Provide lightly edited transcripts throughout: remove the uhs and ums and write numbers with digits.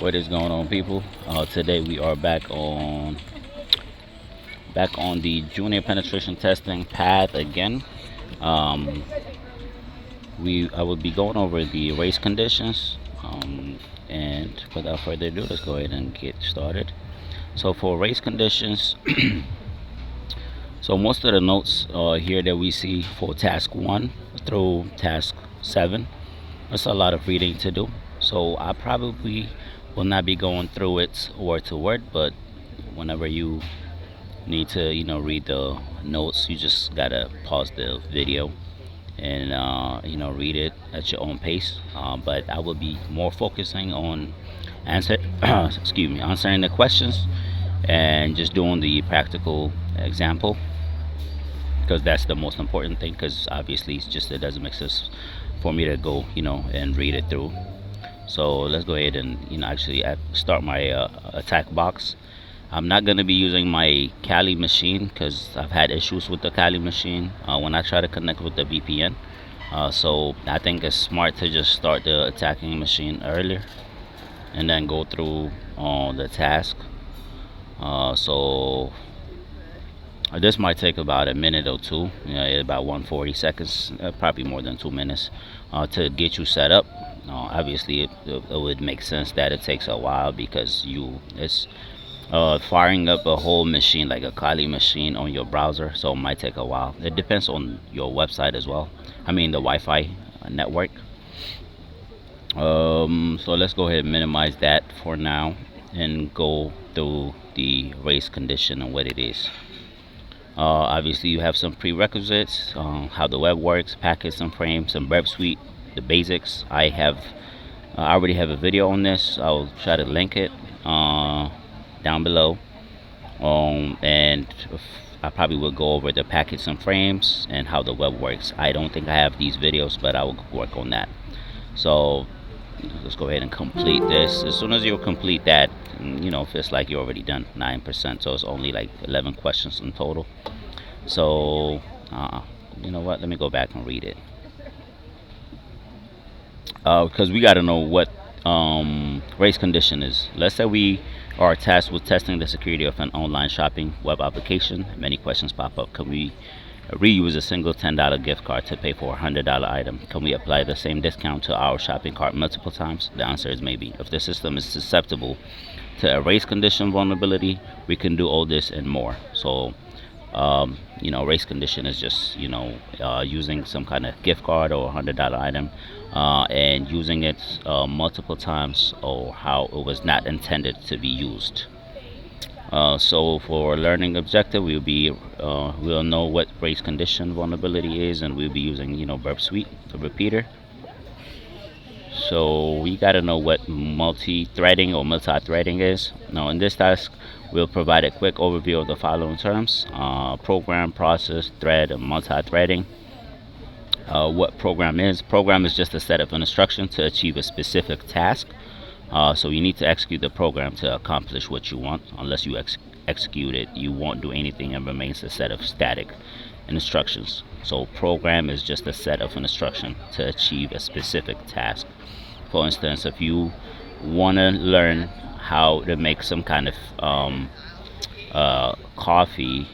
What is going on, people? Today we are back on the junior penetration testing path again. Um, I will be going over the race conditions. And without further ado, let's go ahead and get started. So for race conditions, so most of the notes here that we see for task 1 through task 7, that's a lot of reading to do. So I probably will not be going through it word to word, but whenever you need to read the notes, you just gotta pause the video and read it at your own pace. But I will be more focusing on answer excuse me, answering the questions and just doing the practical example, because that's the most important thing, because obviously it doesn't make sense for me to go and read it through. So let's go ahead and actually start my attack box. I'm not going to be using my Kali machine because I've had issues with the Kali machine when I try to connect with the VPN. So I think it's smart to just start the attacking machine earlier and then go through the task. So this might take about a minute or two, about 140 seconds, probably more than 2 minutes to get you set up. Obviously, it would make sense that it takes a while because it's firing up a whole machine like a Kali machine on your browser, so it might take a while. It depends on your website as well. I mean the Wi-Fi network. So let's go ahead and minimize that for now and go through the race condition and what it is. Obviously, you have some prerequisites, how the web works, packets and frames, and Burp Suite, the basics. I already have a video on this. I'll try to link it down below. And I probably will go over the packets and frames and how the web works. I don't think I have these videos, but I will work on that. So let's go ahead and complete this. As soon as you complete that, it feels like you're already done 9%. So it's only like 11 questions in total. So you know what, let me go back and read it, because we got to know what race condition is. Let's say we are tasked with testing the security of an online shopping web application. Many questions pop up. Can we reuse a single $10 gift card to pay for a $100 item? Can we apply the same discount to our shopping cart multiple times? The answer is maybe. If the system is susceptible to a race condition vulnerability, we can do all this and more. So race condition is just using some kind of gift card or $100 item and using it multiple times, or how it was not intended to be used. So for learning objective, we'll know what race condition vulnerability is, and we'll be using Burp Suite, the repeater. So we got to know what multi-threading or multi-threading is. Now in this task, we'll provide a quick overview of the following terms: program, process, thread, and multi-threading. What program is? Program is just a set of instructions to achieve a specific task. So you need to execute the program to accomplish what you want. Unless you execute it, you won't do anything and remains a set of static instructions. So program is just a set of instructions to achieve a specific task. For instance, if you want to learn how to make some kind of coffee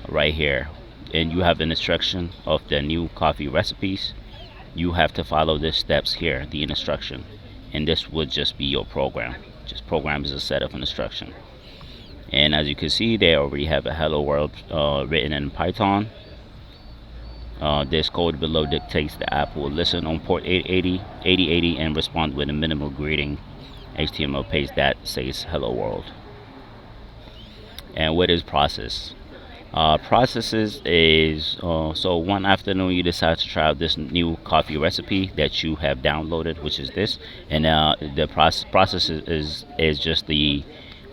right here, and you have an instruction of the new coffee recipes, you have to follow the steps here, the instruction, and this would just be your program. Just program is a set of instruction. And as you can see, they already have a hello world written in Python. This code below dictates the app will listen on port 8080 and respond with a minimal greeting HTML page that says hello world. And what is process? Processes is so one afternoon you decide to try out this new coffee recipe that you have downloaded, which is this, and the process is just the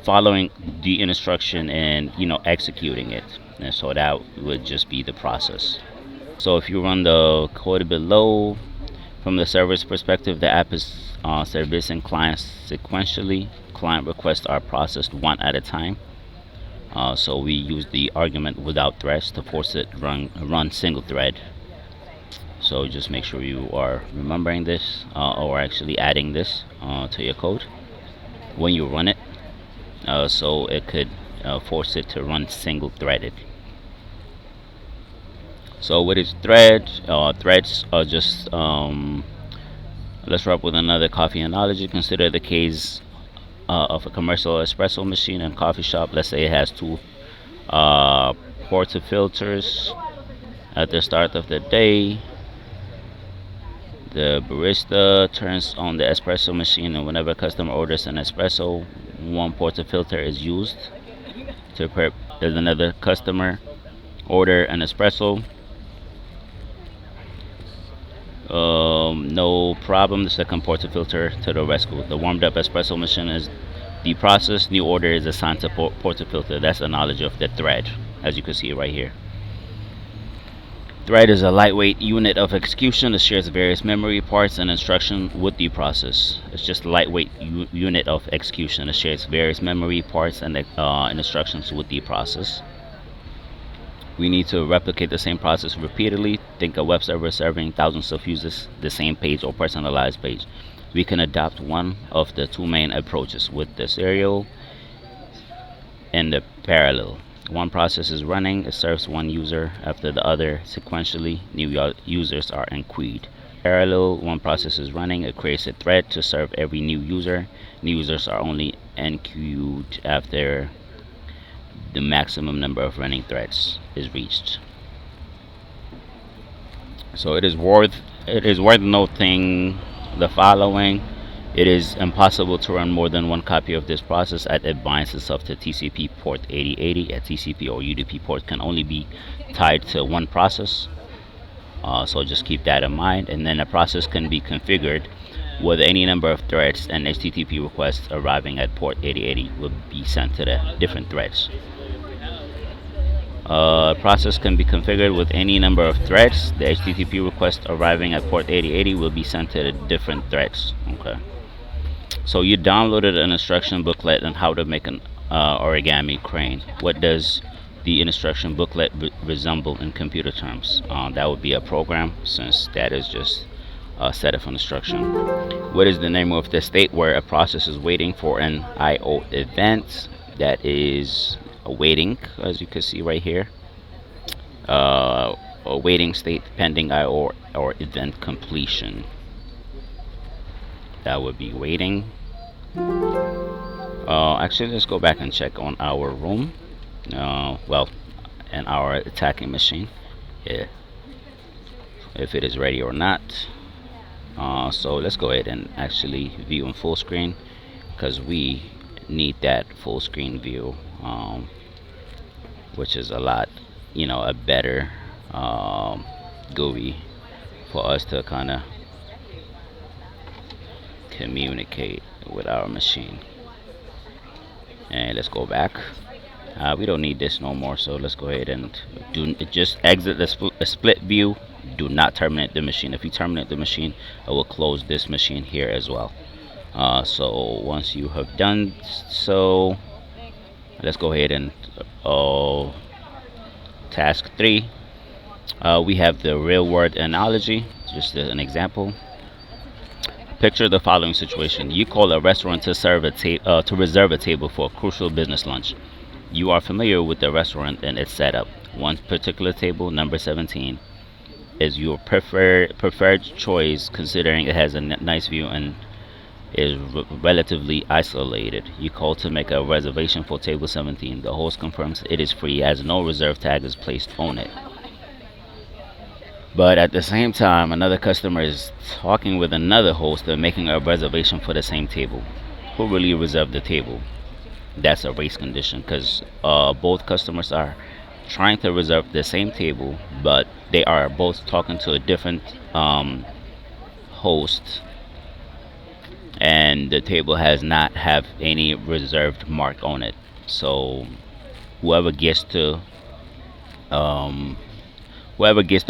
following the instruction and executing it, and so that would just be the process. So if you run the code below, from the server's perspective, the app is servicing clients sequentially. Client requests are processed one at a time. So we use the argument without threads to force it run single thread. So just make sure you are remembering this, or actually adding this to your code when you run it, so it could force it to run single threaded. So with its threads are just let's wrap with another coffee analogy. Consider the case of a commercial espresso machine and coffee shop. Let's say it has two uh, portafilters. At the start of the day, the barista turns on the espresso machine, and whenever a customer orders an espresso, one portafilter is used to prep. There's another customer order an espresso. No problem. The second portafilter to the rescue. The warmed up espresso machine is deprocessed. New order is assigned to portafilter. That's the knowledge of the thread, as you can see right here. Thread is a lightweight unit of execution that shares various memory parts and instruction with the process. It's just a lightweight unit of execution that shares various memory parts and instructions with the process. We need to replicate the same process repeatedly. Think a web server serving thousands of users the same page or personalized page. We can adopt one of the two main approaches with the serial and the parallel. One process is running, it serves one user after the other sequentially. New users are enqueued. Parallel, one process is running, it creates a thread to serve every new user. New users are only enqueued after the maximum number of running threads is reached. So it is worth noting the following. It is impossible to run more than one copy of this process as it binds itself to TCP port 8080. A TCP or UDP port can only be tied to one process. So just keep that in mind. And then a process can be configured with any number of threads, and HTTP requests arriving at port 8080 will be sent to the different threads. Process can be configured with any number of threads. The HTTP request arriving at port 8080 will be sent to the different threads. Okay. So you downloaded an instruction booklet on how to make an origami crane. What does the instruction booklet resemble in computer terms? That would be a program, since that is just a set of instruction. What is the name of the state where a process is waiting for an IO event? That is awaiting, as you can see right here. A waiting state pending IO or event completion. That would be waiting. Actually, let's go back and check on our room. Well, and our attacking machine. Yeah, if it is ready or not. So let's go ahead and actually view in full screen, because we need that full screen view, which is a lot, a better GUI for us to kind of communicate with our machine. And let's go back. We don't need this no more, so let's go ahead and just exit the split view. Do not terminate the machine. If you terminate the machine, I will close this machine here as well. So once you have done so, let's go ahead and task 3. We have the real world analogy, just as an example. Picture the following situation. You call a restaurant to reserve a table for a crucial business lunch. You are familiar with the restaurant and its setup. One particular table, number 17, is your preferred choice, considering it has a nice view and is relatively isolated. You call to make a reservation for table 17. The host confirms it is free, as no reserve tag is placed on it. But at the same time, another customer is talking with another host and making a reservation for the same table. Who really reserved the table? That's a race condition, because both customers are trying to reserve the same table, but they are both talking to a different host, and the table has not have any reserved mark on it. So whoever gets the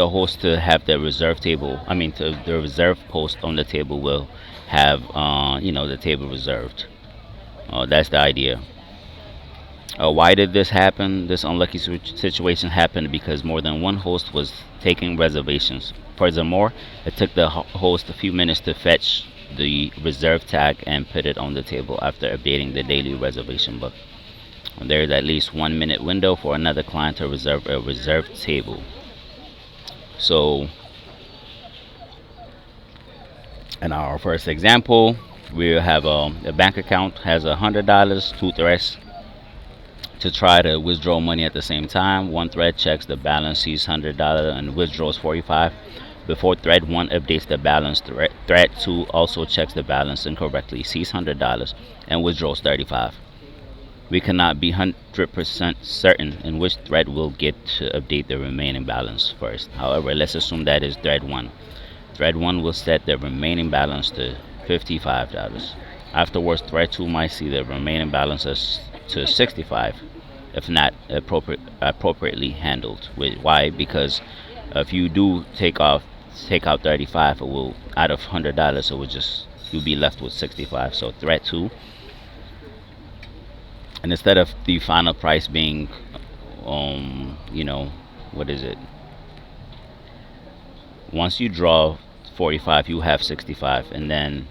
host to have the reserve table, to the reserve post on the table, will have the table reserved. That's the idea. Why did this happen? This unlucky situation happened because more than one host was taking reservations Furthermore, it took the host a few minutes to fetch the reserve tag and put it on the table after updating the daily reservation book. There is at least 1 minute window for another client to reserve a reserved table. So in our first example, we have a bank account has $100, two threads to try to withdraw money at the same time. One thread checks the balance, sees $100 and withdraws 45. Before thread 1 updates the balance, thread 2 also checks the balance incorrectly, sees $100 and withdraws 35. We cannot be 100% certain in which thread will get to update the remaining balance first. However, let's assume that is thread 1. Thread 1 will set the remaining balance to $55. Afterwards, thread 2 might see the remaining balance as to 65 if not appropriately handled. Why? Because if you do take out 35, it will, out of $100, it will just, you'll be left with 65. So thread 2, and instead of the final price being what is it, once you draw 45 you have 65, and then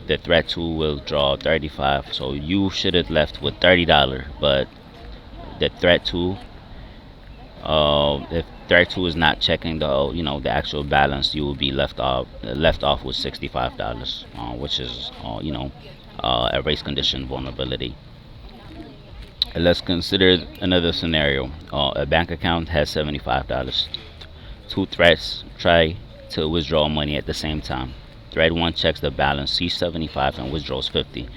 the thread 2 will draw 35, so you should have left with $30. But the thread 2, if thread 2 is not checking the actual balance, you will be left off with $65, which is a race condition vulnerability. Let's consider another scenario. A bank account has $75. Two threads try to withdraw money at the same time. Thread 1 checks the balance, sees 75 and withdraws 50.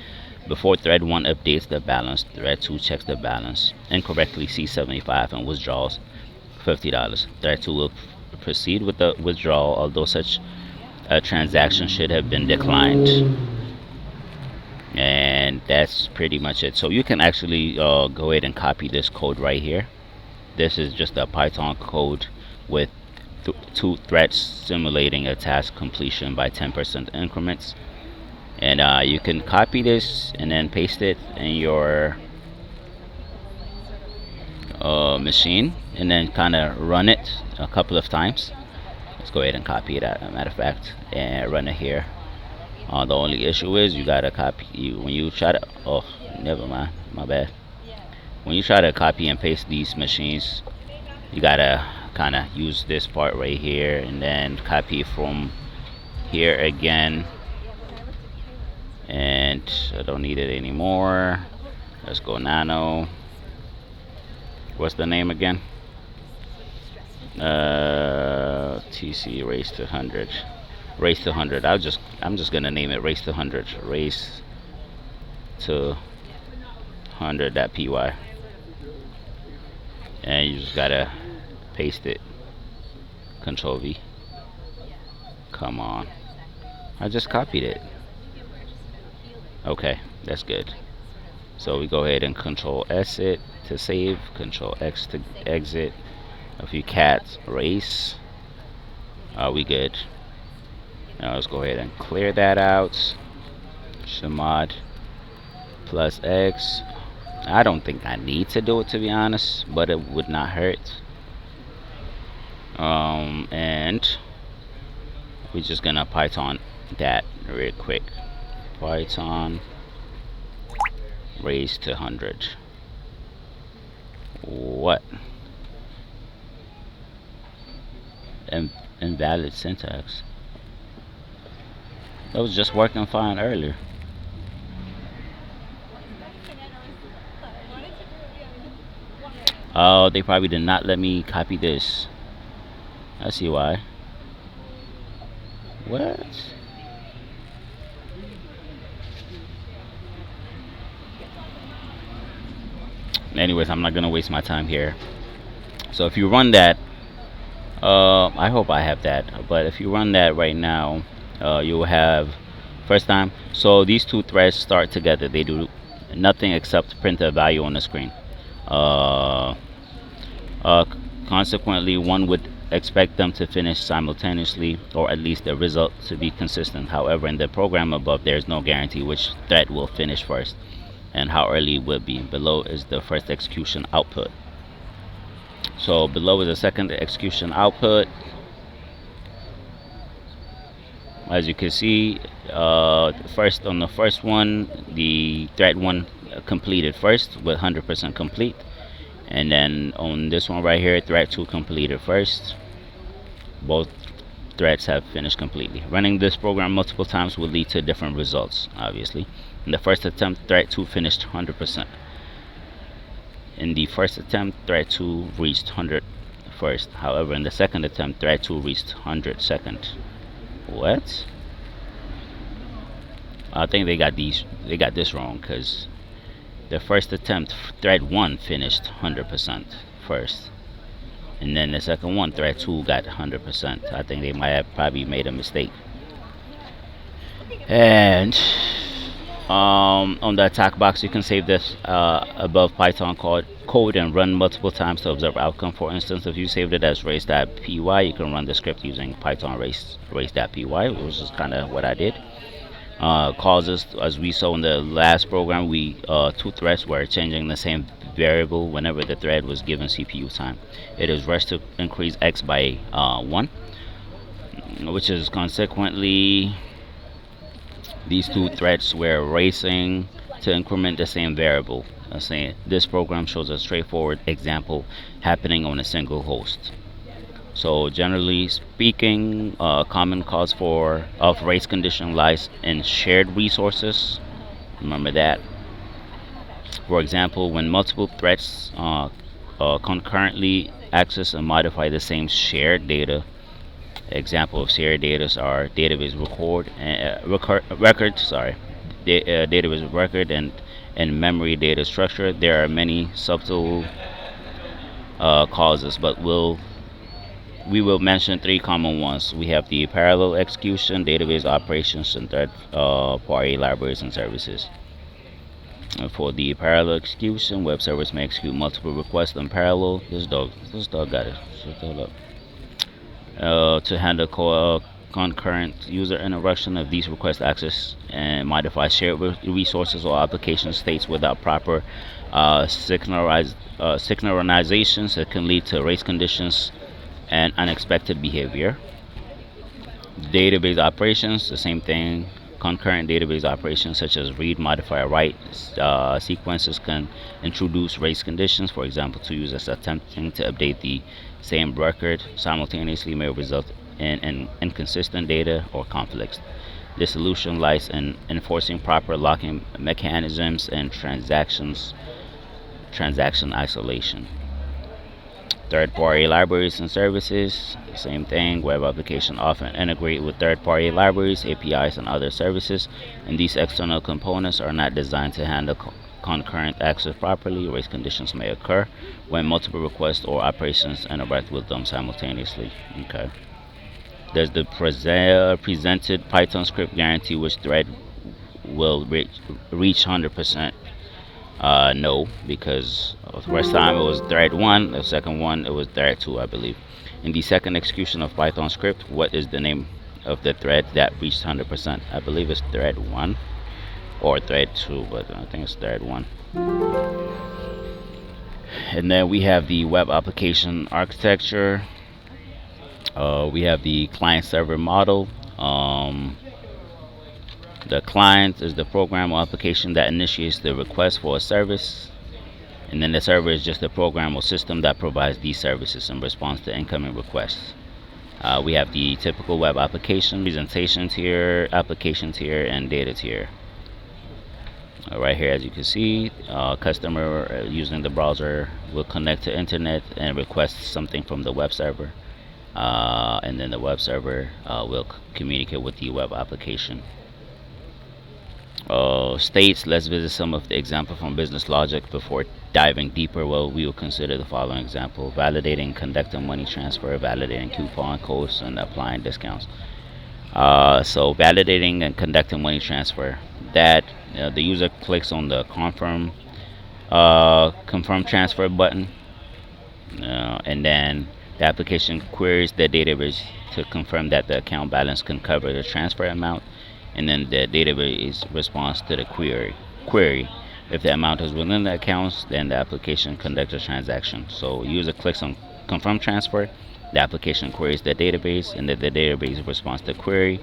Before thread 1 updates the balance, thread 2 checks the balance, incorrectly sees 75 and withdraws $50. Thread 2 will proceed with the withdrawal, although such a transaction should have been declined. And that's pretty much it. So you can actually go ahead and copy this code right here. This is just a Python code with two threads simulating a task completion by 10% increments, and you can copy this and then paste it in your machine and then kind of run it a couple of times. Let's go ahead and copy it, as a matter of fact, and run it here. The only issue is you gotta copy when you try to, oh never mind, my bad, when you try to copy and paste these machines, you gotta kind of use this part right here and then copy from here again, and I don't need it anymore. Let's go nano, what's the name again, TC race to 100, race to 100. I'm just gonna name it race to 100, race to 100.py, and you just gotta paste it. Control V. Come on, I just copied it. Okay, that's good. So we go ahead and Control S it to save, Control X to exit. A few cats race. We good. Now let's go ahead and clear that out. Chmod plus X. I don't think I need to do it, to be honest, but it would not hurt. And we're just gonna Python that real quick. Python raise to 100. What? Invalid syntax. That was just working fine earlier. Oh, they probably did not let me copy this. I see why. What? Anyways, I'm not gonna waste my time here. So if you run that, I hope I have that, but if you run that right now, you will have first time. So these two threads start together. They do nothing except print a value on the screen. Consequently, one would expect them to finish simultaneously, or at least the result to be consistent. However, in the program above, there is no guarantee which thread will finish first and how early it will be. Below is the first execution output. So below is the second execution output. As you can see, first on the first one, the thread one completed first with 100% complete, and then on this one right here, thread two completed first. Both threads have finished completely. Running this program multiple times will lead to different results, obviously. In the first attempt, thread 2 finished 100%. In the first attempt, thread 2 reached 100 first. However, in the second attempt, thread 2 reached 100 second. What? I think they got this wrong, because the first attempt, thread 1 finished 100% first. And then the second one, thread 2 got 100%. I think they might have probably made a mistake. And on the attack box, you can save this above Python code and run multiple times to observe outcome. For instance, if you saved it as race.py, you can run the script using Python race.py, which is kind of what I did. Causes, as we saw in the last program, two threads were changing the same variable whenever the thread was given CPU time. It is rushed to increase x by 1, which is consequently these two threads were racing to increment the same variable. Saying this program shows a straightforward example happening on a single host. So generally speaking, common cause of race condition lies in shared resources. Remember that. For example, when multiple threads concurrently access and modify the same shared data. Example of shared data are database record. Sorry, database record and memory data structure. There are many subtle causes, but we will mention three common ones. We have the parallel execution, database operations, and third-party libraries and services. For the parallel execution, web servers may execute multiple requests in parallel. This dog got it. Shut the hell up. To handle concurrent user interaction of these request access and modify shared resources or application states without proper synchronizations, it can lead to race conditions and unexpected behavior. Database operations, the same thing. Concurrent database operations such as read, modify, write sequences can introduce race conditions. For example, two users attempting to update the same record simultaneously may result in inconsistent data or conflicts. The solution lies in enforcing proper locking mechanisms and transaction isolation. Third-party libraries and services, same thing. Web applications often integrate with third-party libraries, APIs, and other services, and these external components are not designed to handle concurrent access properly. Race conditions may occur when multiple requests or operations interact with them simultaneously. Okay. There's the presented Python script guarantee which thread will reach 100%. No, because the first time it was thread 1, the second one it was thread 2, I believe. In the second execution of Python script, what is the name of the thread that reached 100%? I believe it's thread 1 or thread 2, but I think it's thread 1. And then we have the web application architecture. We have the client server model. The client is the program or application that initiates the request for a service, and then the server is just the program or system that provides these services in response to incoming requests. We have the typical web application, presentation tier, application tier, and data tier. Right here, as you can see, customer using the browser will connect to internet and request something from the web server, and then the web server will communicate with the web application. States, let's visit some of the examples from business logic before diving deeper. Well, we will consider the following example: validating, conducting money transfer, validating coupon codes, and applying discounts. So validating and conducting money transfer, that the user clicks on the confirm transfer button, and then the application queries the database to confirm that the account balance can cover the transfer amount, and then the database responds to the query. If the amount is within the accounts, then the application conducts a transaction. So user clicks on confirm transfer, The application queries the database, and then the database responds to the query.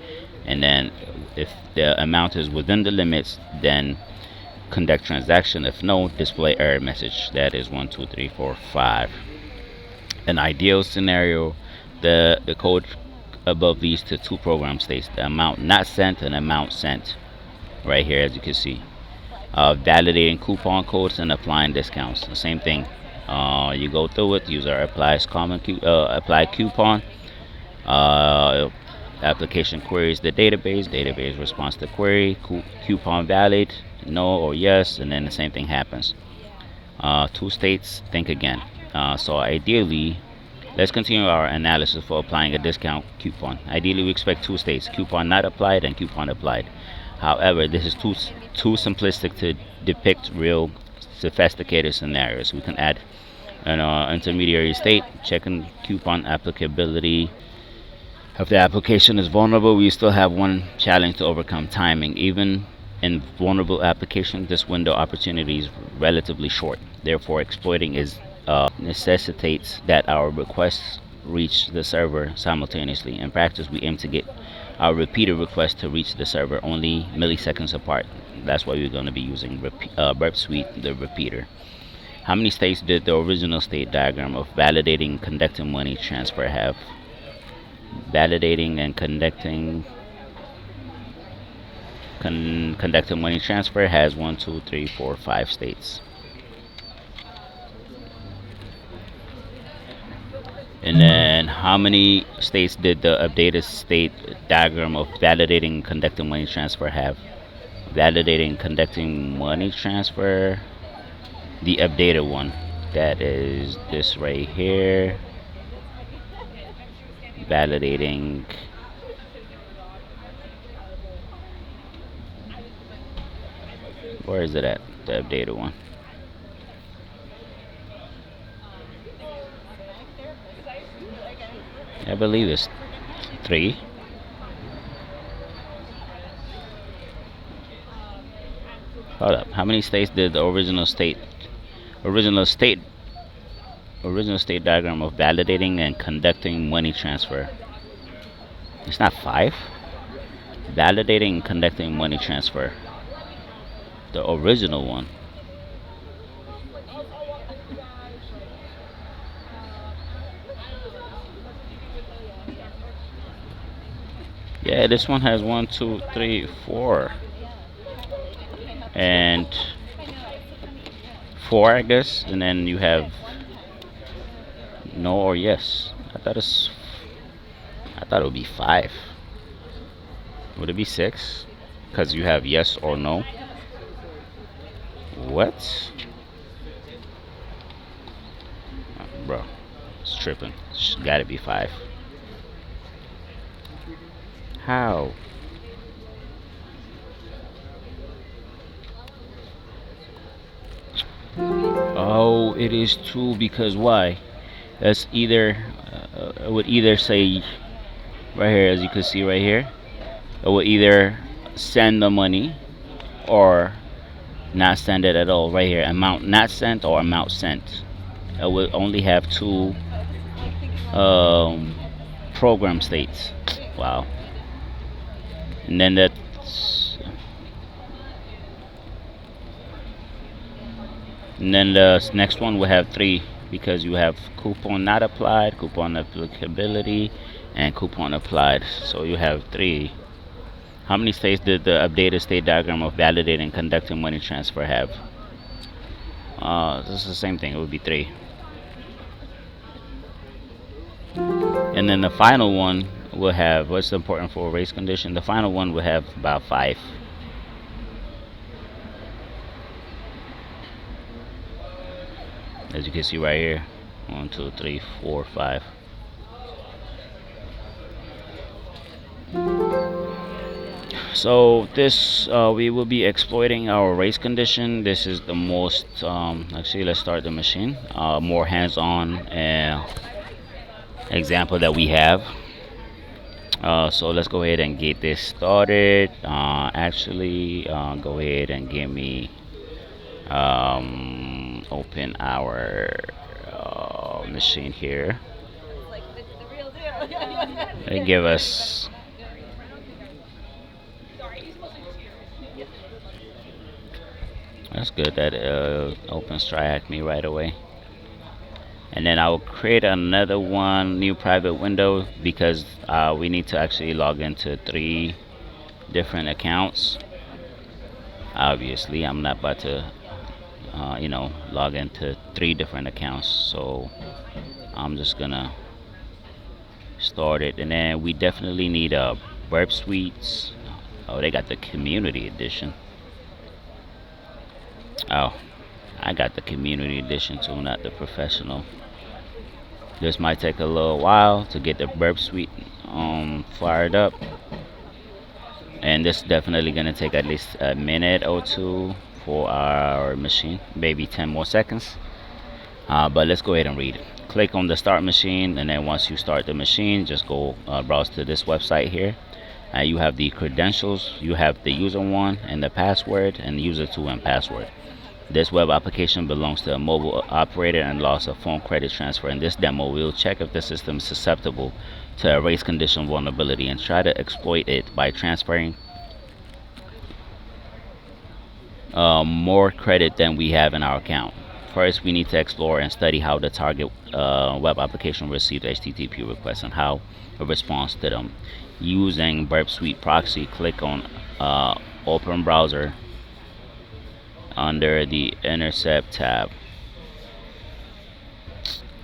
And then if the amount is within the limits, then conduct transaction. If no, display error message. That is 1, 2, 3, 4, 5. An ideal scenario, the code above these to two program states: the amount not sent and amount sent. Right here, as you can see, validating coupon codes and applying discounts. The same thing. You go through it. User applies apply coupon. Uh, Application queries the database. Database responds to query. Coupon valid, no or yes, and then the same thing happens. Two states. Think again. So ideally, let's continue our analysis for applying a discount coupon. Ideally, we expect two states: coupon not applied and coupon applied. However, this is too simplistic to depict real sophisticated scenarios. We can add an intermediary state, checking coupon applicability. If the application is vulnerable, we still have one challenge to overcome: timing. Even in vulnerable applications, this window opportunity is relatively short. Therefore, exploiting is necessitates that our requests reach the server simultaneously. In practice, we aim to get our repeater requests to reach the server only milliseconds apart. That's why we're going to be using Burp Suite, the repeater. How many states did the original state diagram of validating conducting money transfer have? Validating and conducting money transfer has 1, 2, 3, 4, 5 states. And then how many states did the updated state diagram of validating conducting money transfer have? Validating conducting money transfer, the updated one, that is this right here. Validating where is it at? The updated one. I believe it's 3. Hold up. How many states did the original state diagram of validating and conducting money transfer? It's not 5. Validating and conducting money transfer. The original one. Yeah, this one has 1, 2, 3, 4. And 4, I guess, and then you have no or yes. I thought it would be 5. Would it be 6? Because you have yes or no. What? Bro, it's tripping. It's gotta be 5. How? Oh, it is 2 because why? That's either it would either say right here, as you can see right here, it will either send the money or not send it at all. Right here, amount not sent or amount sent. It will only have 2 program states. Wow. And then the next one will have 3 because you have coupon not applied, coupon applicability, and coupon applied. So you have 3. How many states did the updated state diagram of validating and conducting money transfer have? This is the same thing. It would be 3. And then the final one will have, what's important for a race condition? The final one will have about 5. As you can see right here, 1, 2, 3, 4, 5. So this we will be exploiting our race condition. This is the most actually, let's start the machine. More hands-on example that we have. So let's go ahead and get this started. Actually, go ahead and give me open our machine here. They give us. That's good that opens TryHackMe right away. And then I'll create another one, new private window, because we need to actually log into 3 different accounts. Obviously, I'm not about to, log into 3 different accounts. So I'm just gonna start it, and then we definitely need burp suites. Oh, they got the community edition. Oh, I got the community edition too, not the professional. This might take a little while to get the burp suite fired up, and this is definitely gonna take at least a minute or two for our machine, maybe 10 more seconds. But let's go ahead and read it. Click on the start machine, and then once you start the machine, just go browse to this website here. You have the credentials, you have the user 1 and the password, and user 2 and password. This web application belongs to a mobile operator and allows a phone credit transfer. In this demo, we'll check if the system is susceptible to a race condition vulnerability and try to exploit it by transferring more credit than we have in our account. First, we need to explore and study how the target web application received HTTP requests and how it responds to them. Using Burp Suite Proxy, click on Open Browser under the Intercept tab.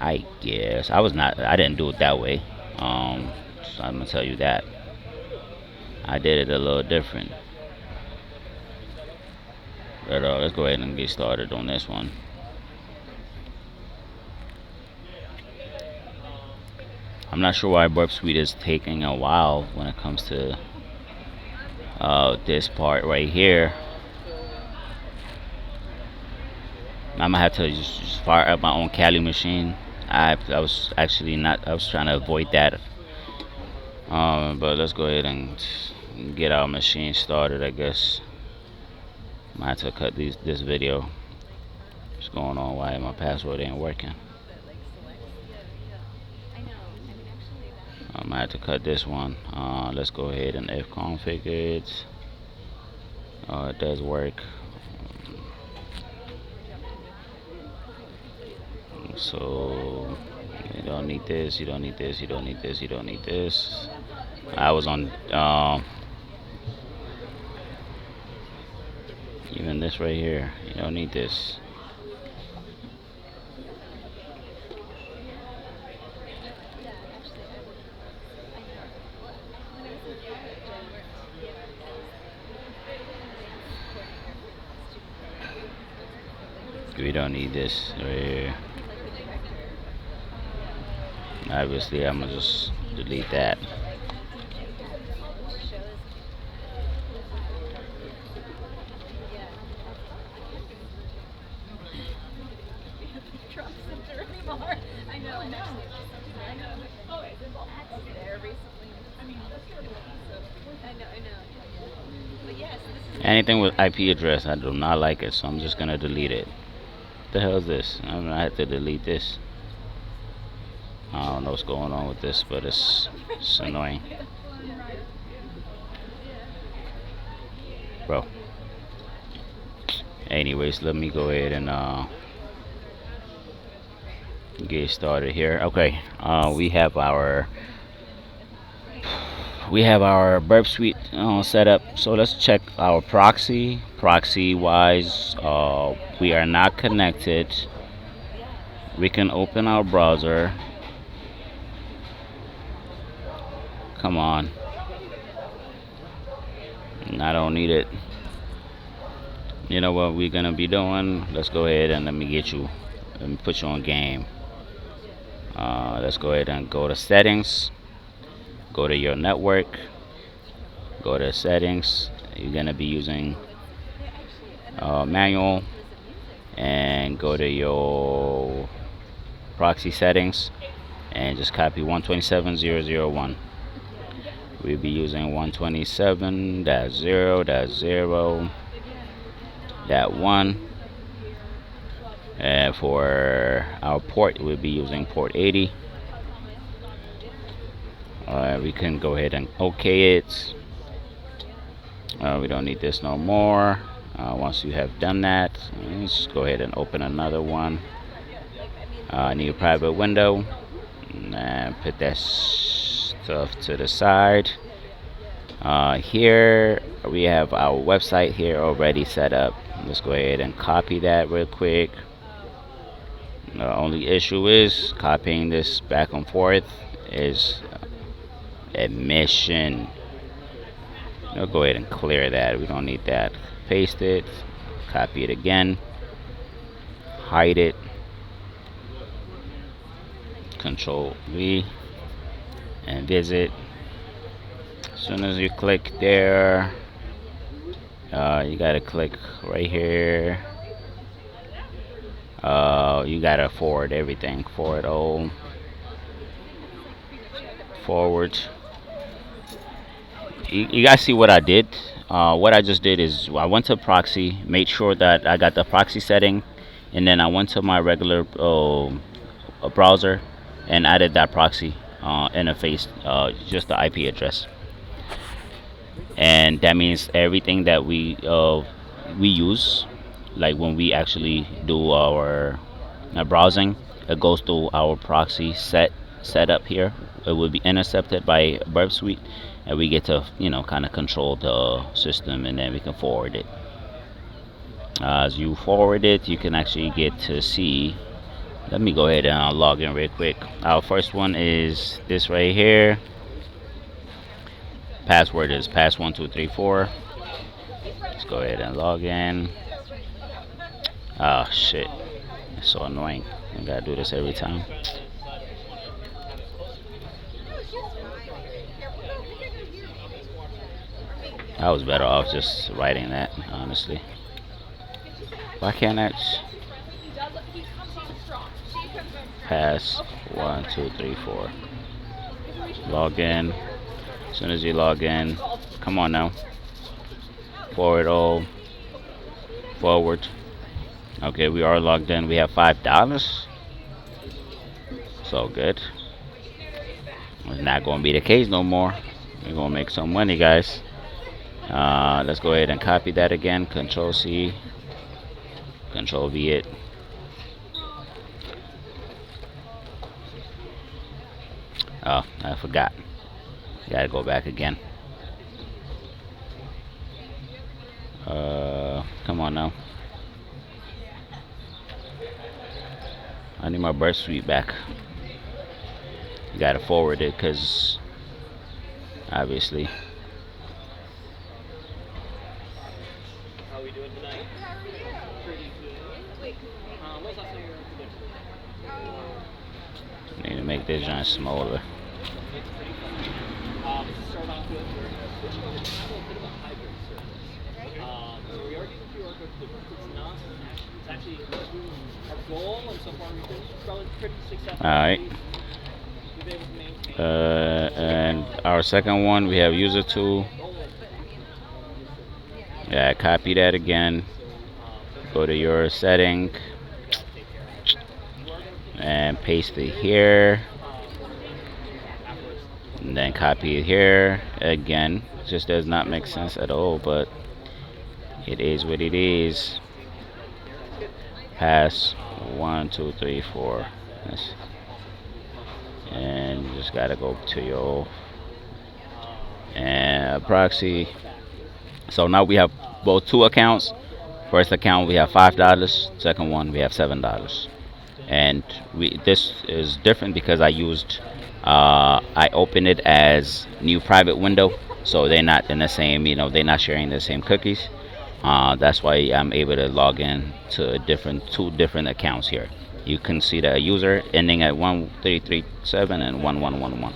I guess I didn't do it that way. So I'm gonna tell you that I did it a little different. But let's go ahead and get started on this one. I'm not sure why Burp Suite is taking a while when it comes to this part right here. I'm gonna have to just fire up my own Kali machine. I was actually not. I was trying to avoid that. But let's go ahead and get our machine started. I guess I have to cut this video. What's going on? Why my password ain't working? I might have to cut this one. Let's go ahead and fconfig it. It does work. So you don't need this. You don't need this. You don't need this. You don't need this. I was on even this right here. You don't need this. We don't need this right here. Obviously, I'm gonna just delete that. Anything with IP address, I do not like it, so I'm just gonna delete it. What the hell is this? I'm gonna have to delete this. I don't know what's going on with this, but it's annoying. Bro. Anyways, let me go ahead and get started here. Okay, we have our Burp Suite set up. So let's check our proxy. Proxy wise, we are not connected. We can open our browser. Come on. I don't need it. You know what we're gonna be doing? Let's go ahead and let me put you on game. Let's go ahead and go to settings. Go to your network. Go to settings. You're gonna be using manual, and go to your proxy settings and just copy 127.0.0.1. We'll be using 127.0.0.1, and for our port we'll be using port 80. We can go ahead and OK it. We don't need this no more. Once you have done that, let's go ahead and open another one. New private window, and put that stuff to the side. Here we have our website here already set up. Let's go ahead and copy that real quick. The only issue is copying this back and forth is a mission. I'll go ahead and clear that. We don't need that. Paste it, copy it again, hide it, Control V, and visit. As soon as you click there, you gotta click right here. You gotta forward everything. Forward all. Forward. You guys see what I did? What I just did is I went to proxy, made sure that I got the proxy setting, and then I went to my regular browser and added that proxy interface, just the IP address. And that means everything that we use, like when we actually do our browsing, it goes through our proxy setup here. It will be intercepted by Burp Suite, and we get to kind of control the system, and then we can forward it. As you forward it, you can actually get to see. Let me go ahead and log in real quick. Our first one is this right here. Password is pass1234. Let's go ahead and log in. Oh shit, it's so annoying. I gotta do this every time. I was better off just writing that, honestly. Why can't I? Pass1234. Log in. As soon as you log in, come on now. Forward all. Forward. Okay, we are logged in. We have $5. So good. It's not gonna be the case no more. We're gonna make some money, guys. Let's go ahead and copy that again. Control C, Control V it. Oh, I forgot. Gotta go back again. Come on now. I need my Burp Suite back. You gotta forward it, cause obviously. How we doing tonight? Need to make this giant smaller. Alright. And our second one, we have user tool. Yeah, copy that again. Go to your setting and paste it here. And then copy it here again. It just does not make sense at all, but it is what it is. Pass 1, 2, 3, 4. Yes. And you just gotta go to your proxy. So now we have both two accounts. First account we have $5. Second one we have $7. And this is different because I opened it as new private window, so they're not in the same, they're not sharing the same cookies. That's why I'm able to log in to two different accounts here. You can see the user ending at 1337 and 1111.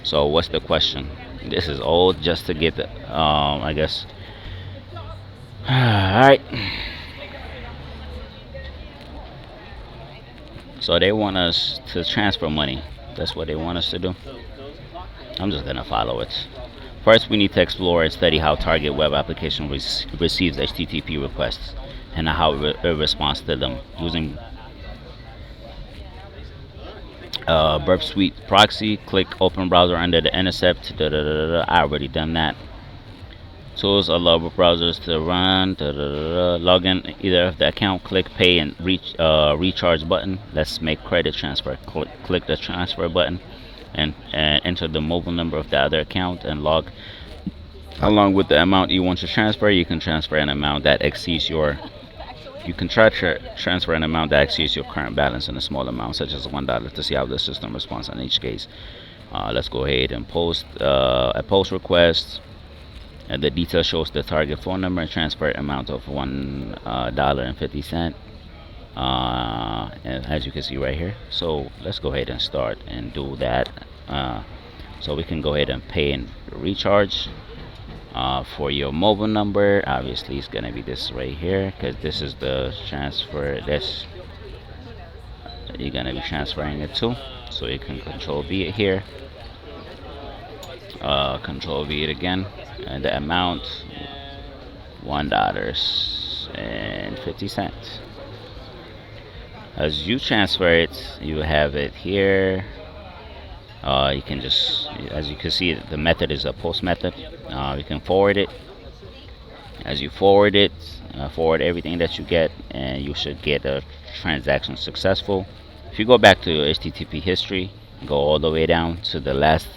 So what's the question? This is all just to get the I guess. Alright. So they want us to transfer money. That's what they want us to do. I'm just gonna follow it. First, we need to explore and study how target web application receives HTTP requests and how it responds to them using. Burp Suite proxy. Click open browser under the intercept. I already done that. Tools allow browsers to run. Log in either of the account. Click pay and recharge button. Let's make credit transfer. Click the transfer button and enter the mobile number of the other account and log along with the amount you want to transfer. You can transfer an amount that exceeds your you can transfer an amount that exceeds your current balance in a small amount, such as $1, to see how the system responds in each case. Let's go ahead and post a post request. The detail shows the target phone number and transfer amount of $1.50. And as you can see right here, so let's go ahead and start and do that. So we can go ahead and pay and recharge. For your mobile number, obviously it's gonna be this right here, because this is the transfer this you're gonna be transferring it to. So you can control V it here, control V it again, and the amount $1.50. As you transfer it, you have it here. You can just, as you can see, the method is a post method. You can forward it. As you forward it, forward everything that you get, and you should get a transaction successful. If you go back to your HTTP history, go all the way down to the last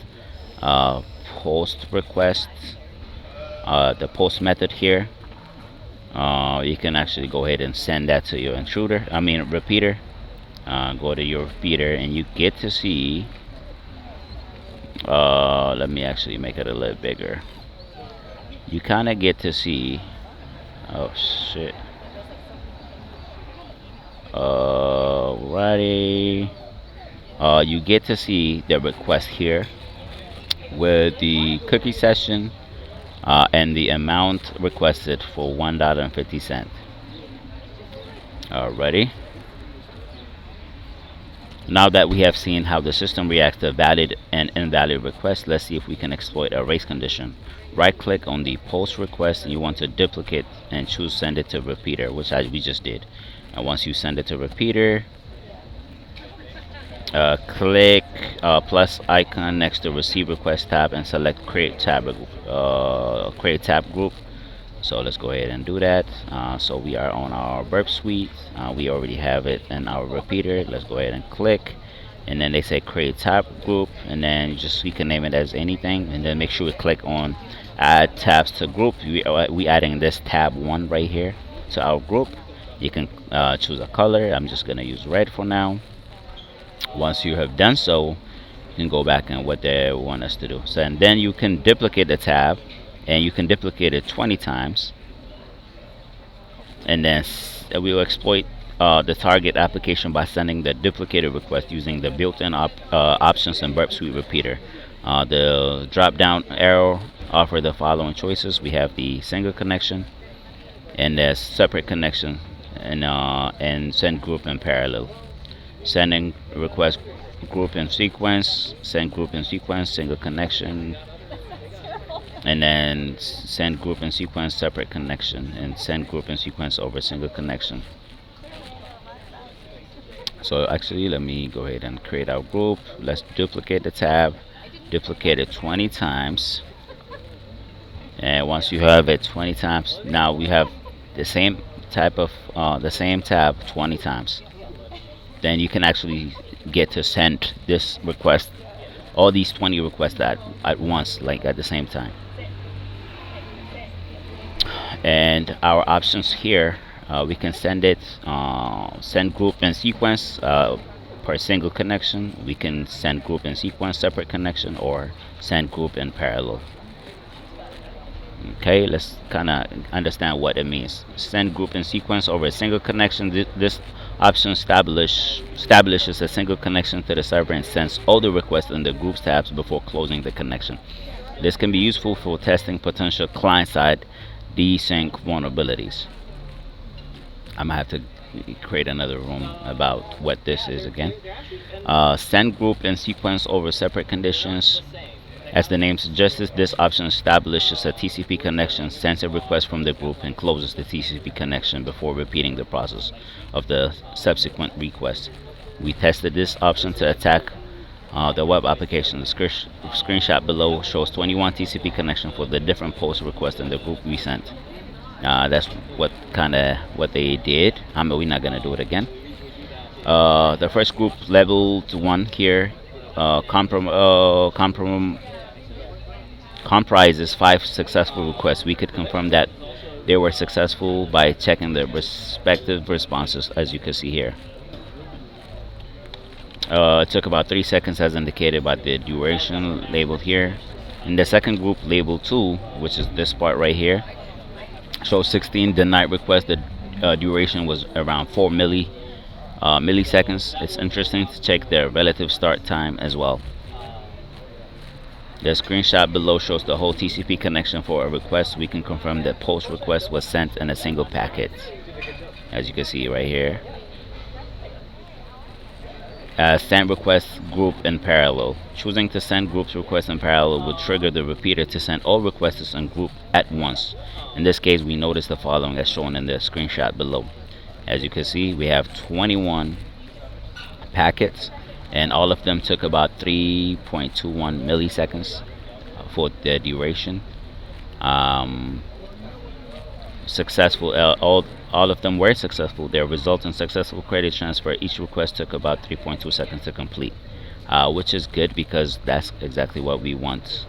post request, the post method here. You can actually go ahead and send that to your repeater. Go to your repeater, and you get to see. Let me actually make it a little bigger. You kind of get to see. Oh shit. Alrighty. You get to see the request here with the cookie session and the amount requested for $1.50. Alrighty. Now that we have seen how the system reacts to valid and invalid requests, let's see if we can exploit a race condition. Right click on the post request, and you want to duplicate and choose send it to repeater, which we just did. And once you send it to repeater, click plus icon next to receive request tab and select create tab group. So let's go ahead and do that. So we are on our burp suite. We already have it in our repeater. Let's go ahead and click, and then they say create tab group, and then you can name it as anything, and then make sure we click on add tabs to group. We adding this tab 1 right here to our group. You can choose a color. I'm just gonna use red for now. Once you have done so, you can go back and what they want us to do. So, and then you can duplicate the tab, and you can duplicate it 20 times, and then we will exploit the target application by sending the duplicated request using the built-in options in burp suite repeater. The drop down arrow offer the following choices. We have the single connection and the separate connection, and send group in parallel. Sending request group in sequence, send group in sequence, single connection, and then send group in sequence separate connection, and send group in sequence over single connection. So actually, let me go ahead and create our group. Let's duplicate the tab, duplicate it 20 times, and once you have it 20 times, now we have the same type of the same tab 20 times. Then you can actually get to send this request, all these 20 requests at once, like at the same time. And our options here, we can send it, send group in sequence per single connection. We can send group in sequence separate connection, or send group in parallel. Okay, let's kind of understand what it means. Send group in sequence over a single connection. This option establishes a single connection to the server and sends all the requests in the groups tabs before closing the connection. This can be useful for testing potential client-side desync vulnerabilities. I'm gonna have to create another room about what this is again. Send group in sequence over separate conditions. As the name suggests, this option establishes a TCP connection, sends a request from the group, and closes the TCP connection before repeating the process of the subsequent request. We tested this option to attack the web application. The screenshot below shows 21 TCP connection for the different post requests in the group we sent. That's what they did. We're not gonna do it again. The first group labeled one here comprises 5 successful requests. We could confirm that they were successful by checking the respective responses, as you can see here. It took about 3 seconds as indicated by the duration labeled here. In the second group, labeled 2, which is this part right here, shows 16 denied requests. The duration was around 4 milliseconds. It's interesting to check their relative start time as well. The screenshot below shows the whole TCP connection for a request. We can confirm that post request was sent in a single packet, as you can see right here. Send request group in parallel. Choosing to send groups requests in parallel would trigger the repeater to send all requests in group at once. In this case, we notice the following as shown in the screenshot below. As you can see, we have 21 packets, and all of them took about 3.21 milliseconds for the duration. Successful, all of them were successful. Their result in successful credit transfer. Each request took about 3.2 seconds to complete, which is good because that's exactly what we want.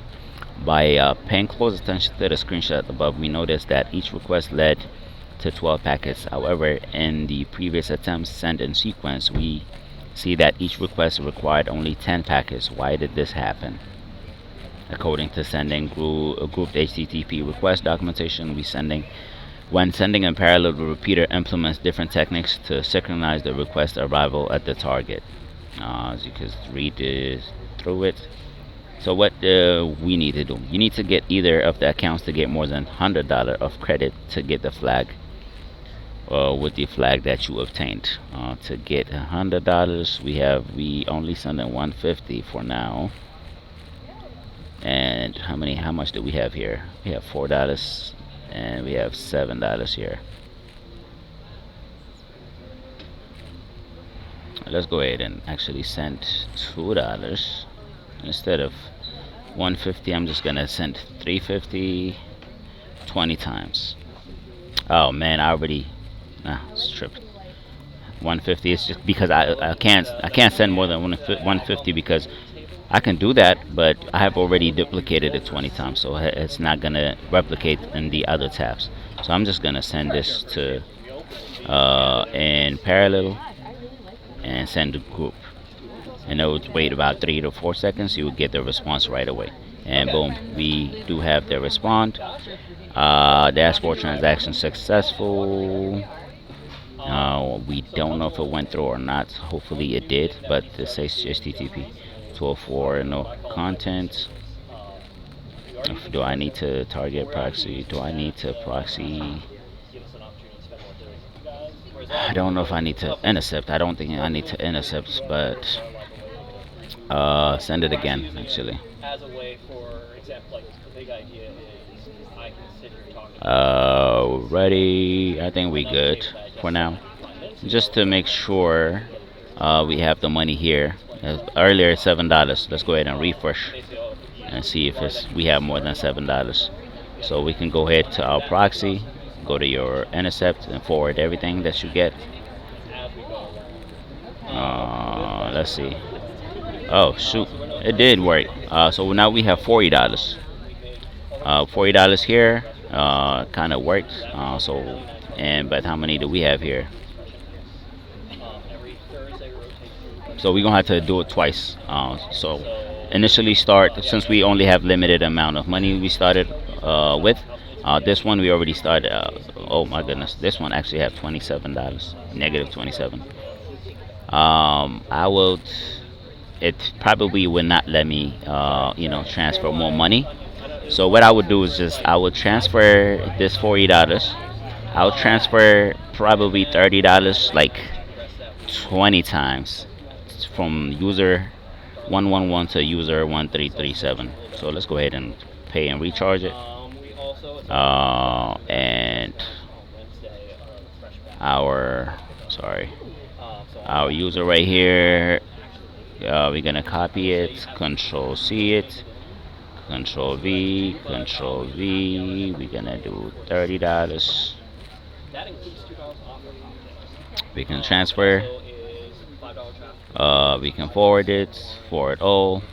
By paying close attention to the screenshot above, we noticed that each request led to 12 packets. However, in the previous attempts sent in sequence, we see that each request required only 10 packets. Why did this happen? According to sending grouped HTTP request documentation, when sending in parallel, the repeater implements different techniques to synchronize the request arrival at the target. As you can read through it. So what we need to do? You need to get either of the accounts to get more than $100 of credit to get the flag. With the flag that you obtained. To get $100, we only send in 150 for now. And how much do we have here? We have $4 and we have $7 here. Let's go ahead and actually send $2 instead of 150. I'm just gonna send 350 20 times. Oh man, it's tripping. 150 is just because I can't send more than 150 because I can do that, but I have already duplicated it 20 times, so it's not gonna replicate in the other tabs. So I'm just gonna send this to in parallel and send to group, and it would wait about 3 to 4 seconds. You will get the response right away, and boom, we do have the response. Dashboard transaction successful. We don't know if it went through or not. Hopefully it did, but it says HTTP 12.4 no content. Do I need to target proxy? Do I need to proxy? I don't know if I need to intercept. I don't think I need to intercept, but send it again actually. Ready? I think we good for now. Just to make sure we have the money here. Earlier $7. Let's go ahead and refresh and see if we have more than $7. So we can go ahead to our proxy, go to your intercept and forward everything that you get. Let's see. Oh shoot, it did work. So now we have $40. $40 here. Kind of worked. But how many do we have here? So we're gonna have to do it twice. So initially since we only have limited amount of money we started with. This one we already started. Oh my goodness, this one actually have $27, negative 27. It probably would not let me transfer more money. So what I would do is I would transfer this $40. I'll transfer probably $30 like 20 times from user 111 to user 1337. So let's go ahead and pay and recharge it. And our our user right here. We're gonna copy it, Control C it, Control V, Control V. We're gonna do $30. We can transfer. We can forward it. Forward all.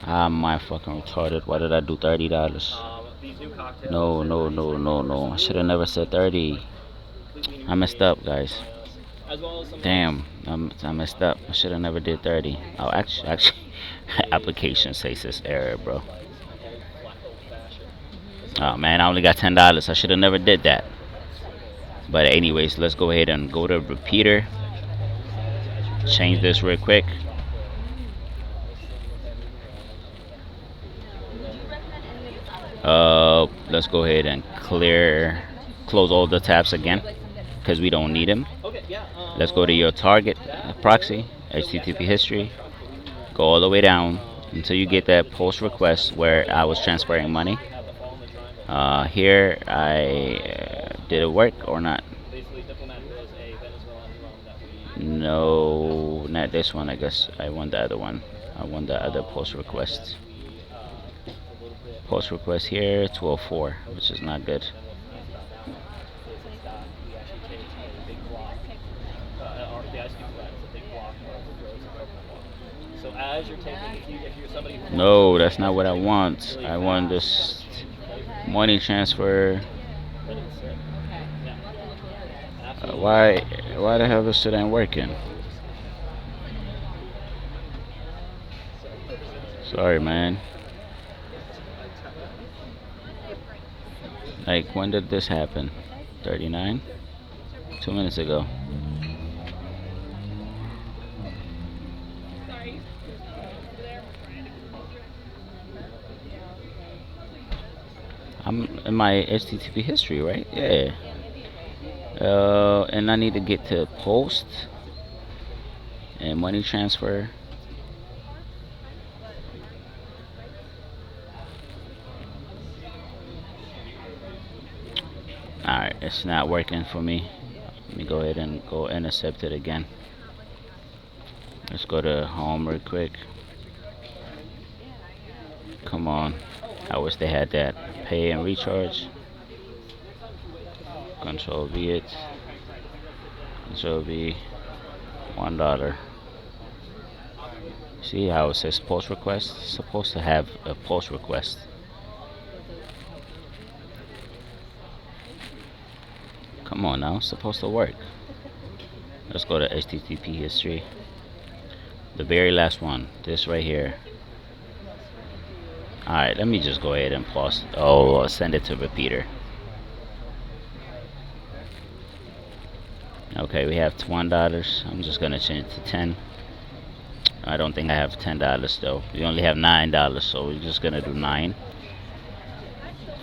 Am I fucking retarded? Why did I do $30? No, no, no, no, no. I should have never said 30. I messed up, guys. Damn, I messed up. I should have never did 30. Oh, actually, application says this error, bro. Oh man, I only got $10. I should have never did that. But anyways, let's go ahead and go to repeater. Change this real quick. Let's go ahead and close all the tabs again because we don't need them. Let's go to your target proxy, HTTP history. Go all the way down until you get that post request where I was transferring money. Here did it work or not? No, not this one. I guess I want the other one. I want the other post request. Post request here 204, which is not good. No, that's not what I want. I want this money transfer. Why the hell this shit ain't working? Sorry, man. Like, when did this happen? 39? 2 minutes ago. I'm in my HTTP history, right? Yeah. And I need to get to post and money transfer. Alright, it's not working for me. Let me go ahead and go intercept it again. Let's go to home real quick. Come on. I wish they had that. Pay and recharge. Control V it. Control V. $1. See how it says post request? It's supposed to have a post request. Come on now, it's supposed to work. Let's go to HTTP history. The very last one, this right here. Alright, let me just go ahead and pause. Oh, send it to repeater. Okay, we have $1. I'm just gonna change it to 10. I don't think I have $10 though. We only have $9, so we're just gonna do 9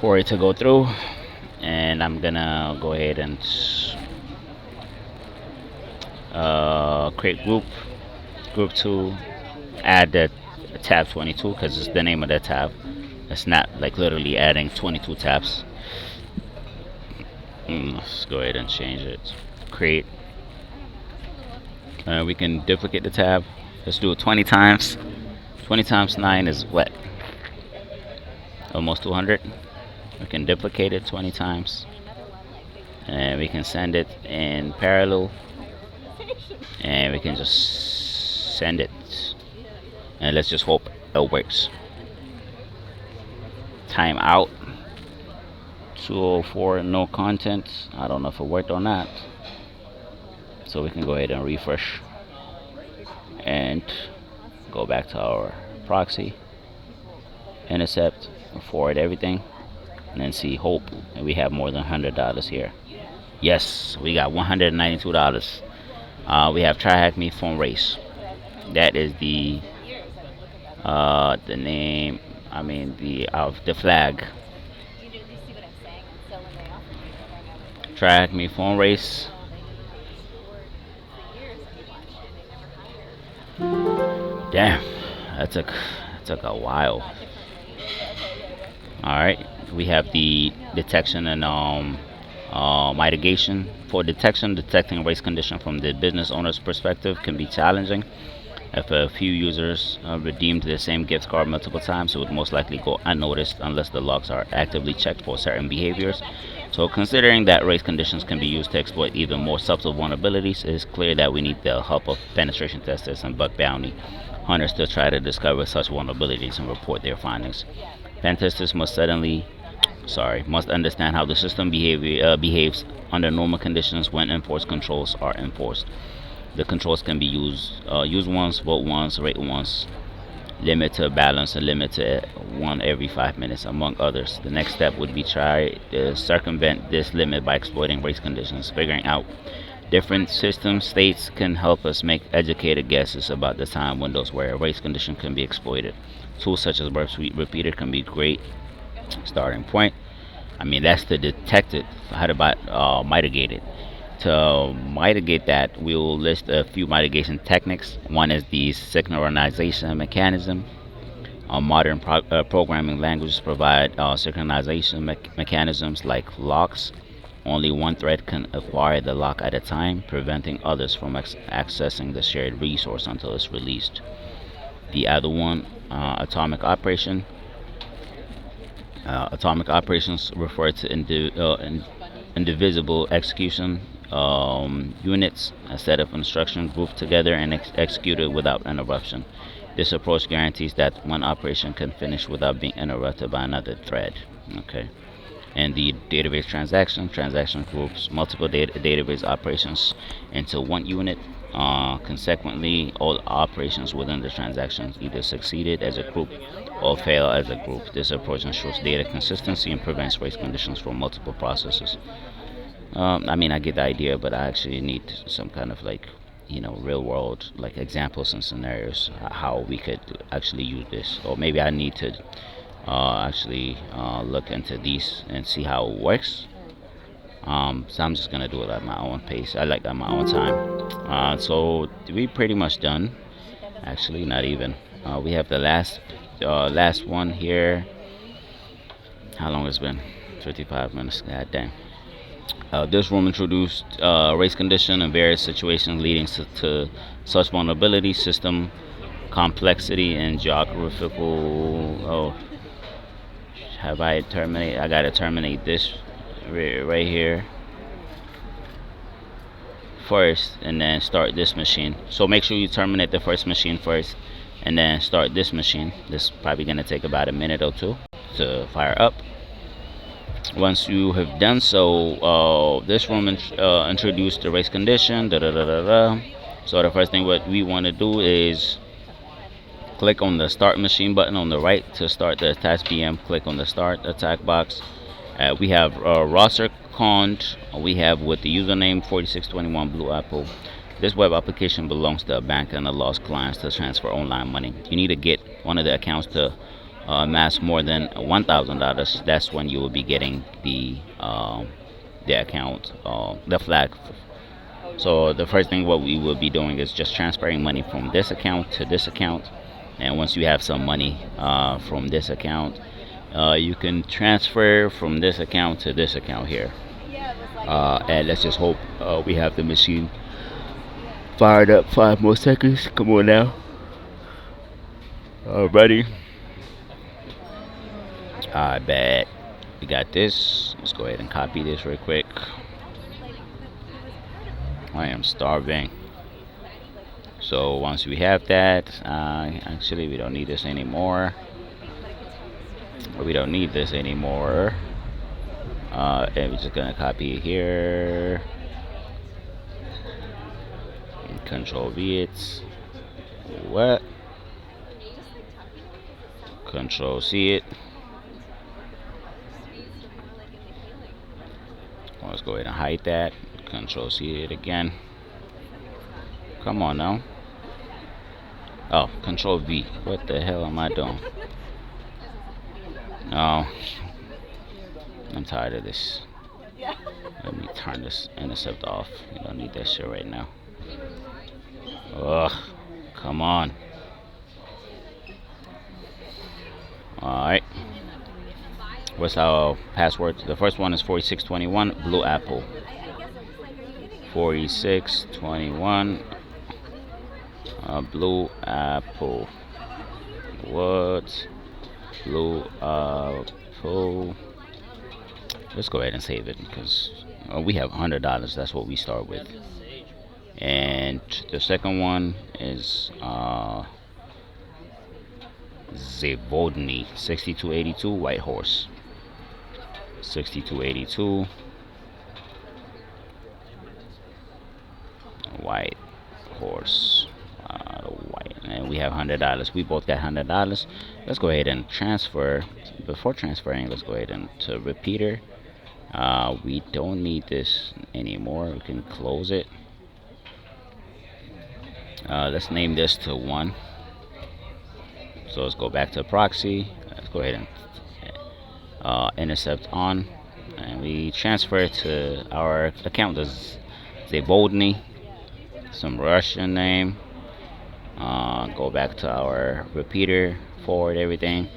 for it to go through. And I'm gonna go ahead and create group 2, add the tab 22 because it's the name of the tab. It's not like literally adding 22 tabs. Let's go ahead and change it. Create. We can duplicate the tab. Let's do it 20 times. 20 times 9 is what? Almost 200. We can duplicate it 20 times. And we can send it in parallel. And we can just send it. And let's just hope it works. Time out. 204, no content. I don't know if it worked or not. So we can go ahead and refresh. And go back to our proxy. Intercept. Forward everything. And then see hope. And we have more than $100 here. Yes, we got $192. We have TryHackMe phone race. That is the name, I mean the flag. TryHackMe phone race. Damn, that took a while. All right, we have the detection and Mitigation for detection. Detecting a race condition from the business owner's perspective can be challenging. If a few users redeemed the same gift card multiple times, it would most likely go unnoticed unless the logs are actively checked for certain behaviors. So, considering that race conditions can be used to exploit even more subtle vulnerabilities, it is clear that we need the help of penetration testers and bug bounty hunters to try to discover such vulnerabilities and report their findings. Pen testers must understand how the system behaves under normal conditions when enforced controls are enforced. The controls can be use once, vote once, rate once, limit to balance, and limit to one every 5 minutes, among others. The next step would be try to circumvent this limit by exploiting race conditions. Figuring out different system states can help us make educated guesses about the time windows where a race condition can be exploited. Tools such as burp sweep repeater can be great starting point. I mean, that's to detect it. How about mitigate it? To mitigate that, we will list a few mitigation techniques. One is the synchronization mechanism. Modern programming languages provide synchronization mechanisms like locks. Only one thread can acquire the lock at a time, preventing others from accessing the shared resource until it's released. The other one, atomic operation. Atomic operations refer to indivisible execution units, a set of instructions grouped together and executed without interruption. This approach guarantees that one operation can finish without being interrupted by another thread. Okay. And the database transaction groups multiple database operations into one unit. Consequently, all operations within the transactions either succeeded as a group or fail as a group. This approach ensures data consistency and prevents race conditions from multiple processes. I mean, I get the idea, but I actually need some kind of like, real world like examples and scenarios how we could actually use this, or maybe I need to actually look into these and see how it works. So I'm just gonna do it at my own pace. I like at my own time. So we pretty much done. Actually, not even. We have the last one here. How long it's been? 55 minutes. God damn. This room introduced race condition and various situations leading to such vulnerability, system complexity, and geographical. Oh, have I terminate? I gotta terminate this right here first, and then start this machine. So make sure you terminate the first machine first, and then start this machine. This is probably gonna take about a minute or two to fire up. Once you have done so, this room introduced the race condition. Da, da, da, da, da. So the first thing what we want to do is click on the start machine button on the right to start the task VM. Click on the start attack box. We have roster count. We have with the username 4621 Blue Apple. This web application belongs to a bank and allows clients to transfer online money. You need to get one of the accounts to amass more than $1,000. That's when you will be getting the account, the flag. So the first thing what we will be doing is just transferring money from this account to this account. And once you have some money from this account, you can transfer from this account to this account here. And let's just hope we have the machine fired up. 5 more seconds. Come on now. Ready? I bet we got this. Let's go ahead and copy this real quick. I am starving. So once we have that, actually we don't need this anymore. We don't need this anymore. And we're just gonna copy it here. Control V it. What? Control C it. Let's go ahead and hide that. Control C it again. Come on now. Oh, Control V. What the hell am I doing? No. I'm tired of this. Let me turn this intercept off. You don't need that shit right now. Ugh. Come on. Alright. What's our password? The first one is 4621 Blue Apple. 4621 Blue Apple. What? Blue Apple. Let's go ahead and save it because we have $100. That's what we start with. And the second one is Zavodny 6282 White Horse. 6282 White Horse. White, and we have $100. We both got $100. Let's go ahead and transfer. Before transferring, let's go ahead and to repeater. We don't need this anymore. We can close it. Let's name this to 1. So let's go back to proxy. Let's go ahead and intercept on, and we transfer it to our account as Zavodny, some Russian name. Go back to our repeater, forward everything.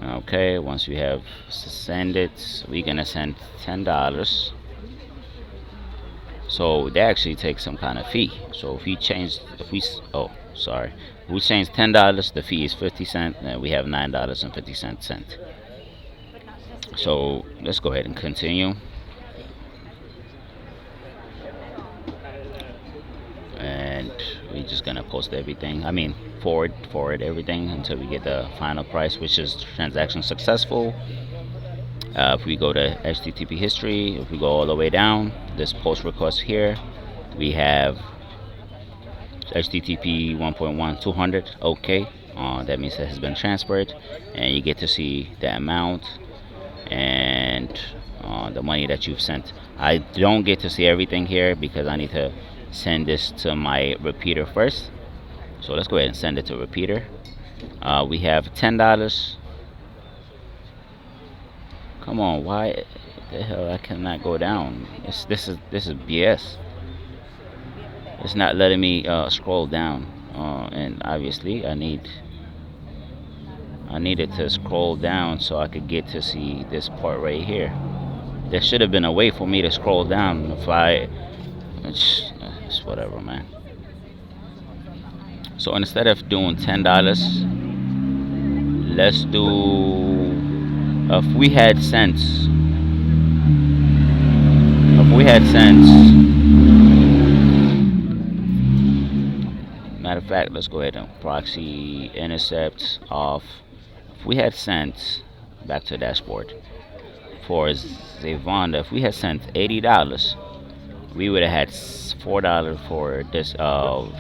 Okay, once we have send it, we're gonna send $10. So they actually take some kind of fee. So if we change, if we change $10, the fee is 50 cents, and we have $9.50. So let's go ahead and continue. And we're just gonna post everything. I mean, forward everything until we get the final price, which is transaction successful. If we go to HTTP history, if we go all the way down, this post request here, we have HTTP 1.1 200. Okay, that means it has been transferred, and you get to see the amount and the money that you've sent. I don't get to see everything here because I need to send this to my repeater first. So let's go ahead and send it to repeater. We have $10. Come on, why the hell I cannot go down? This is BS. It's not letting me scroll down, and obviously I needed to scroll down so I could get to see this part right here. There should have been a way for me to scroll down. If it's whatever, man. So instead of doing $10, let's do, if we had cents, matter of fact, let's go ahead and proxy intercept off. If we had sent, back to dashboard, for Zavonda, if we had sent $80, we would have had $4 for this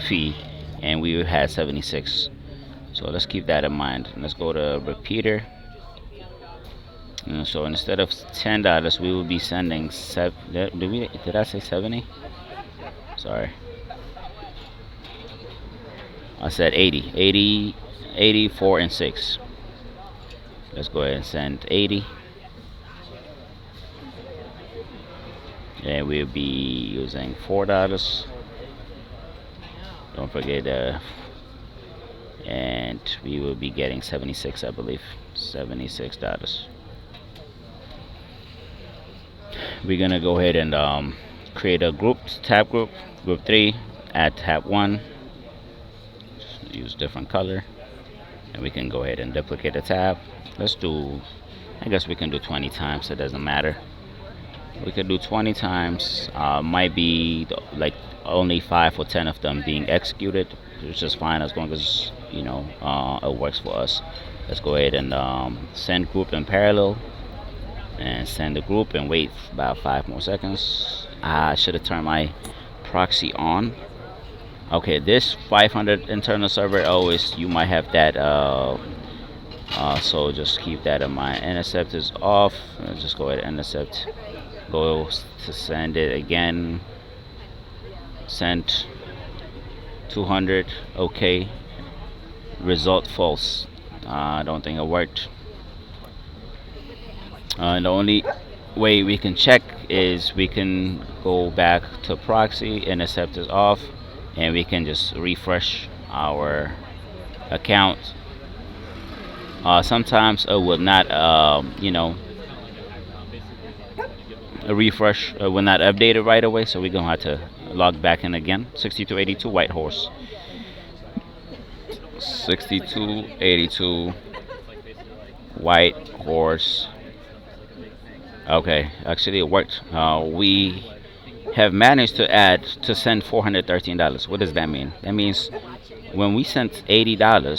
fee, and we would have had 76. So let's keep that in mind. Let's go to repeater. So instead of $10, we will be sending did I say 70? Sorry, I said 80, 4 and 6. Let's go ahead and send 80, and we'll be using $4. Don't forget and we will be getting 76, I believe, $76. We're gonna go ahead and create a tab group 3, add tab 1, use different color, and we can go ahead and duplicate the tab. Let's do, I guess we can do 20 times, it doesn't matter. We could do 20 times. Might be like only 5 or 10 of them being executed, which is fine as long as it works for us. Let's go ahead and send group in parallel, and send the group and wait about 5 more seconds. I should have turned my proxy on. Okay, this 500 internal server, always you might have that, so just keep that in mind. Intercept is off. Just go ahead and intercept. Go to send it again. Sent 200. Okay. Result false. I don't think it worked. The only way we can check is we can go back to proxy, intercept is off, and we can just refresh our account. Sometimes it will not, a refresh will not update it right away, so we're gonna have to log back in again. 6282 White Horse. 6282 White Horse. Okay, actually it worked. We have managed to send $413. What does that mean? That means when we sent $80,